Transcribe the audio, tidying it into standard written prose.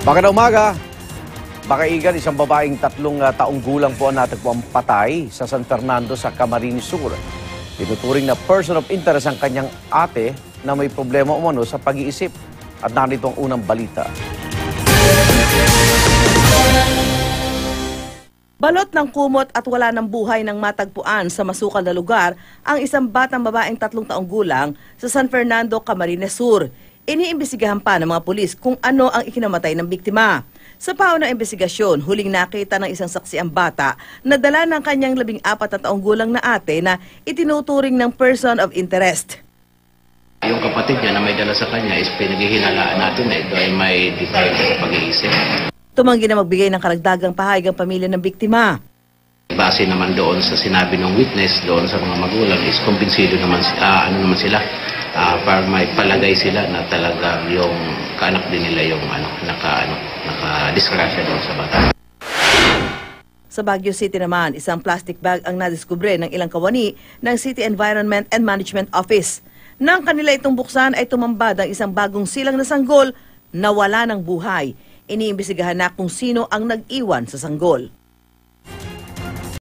Magandang umaga. Bakaigan, isang babaeng 3 taong gulang po ang natagpuang patay sa San Fernando sa Camarines Sur. Tinuturing na person of interest ang kanyang ate na may problema umano sa pag-iisip. At narito ang unang balita. Balot ng kumot at wala ng buhay ng matagpuan sa masukal na lugar ang isang batang babaeng 3 taong gulang sa San Fernando, Camarines Sur. Iniimbestigahan pa ng mga pulis kung ano ang ikinamatay ng biktima. Sa pauna ng investigasyon, huling nakita ng isang saksi ang bata na dala ng kanyang 14 na taong gulang na ate na itinuturing ng person of interest. Yung kapatid niya na may dala sa kanya is pinaghihinalaan natin na ito ay may defect sa pag-iisip. Tumanggi na magbigay ng karagdagang pahayag ang pamilya ng biktima. Base naman doon sa sinabi ng witness, doon sa mga magulang is kumbinsido naman, sila para may palagay sila na talagang yung kaanak din nila yung naka-disgrasya doon sa bata. Sa Baguio City naman, isang plastic bag ang nadiskubre ng ilang kawani ng City Environment and Management Office. Nang kanila itong buksan ay tumambad ang isang bagong silang na sanggol na wala ng buhay. Iniimbestigahan na kung sino ang nag-iwan sa sanggol.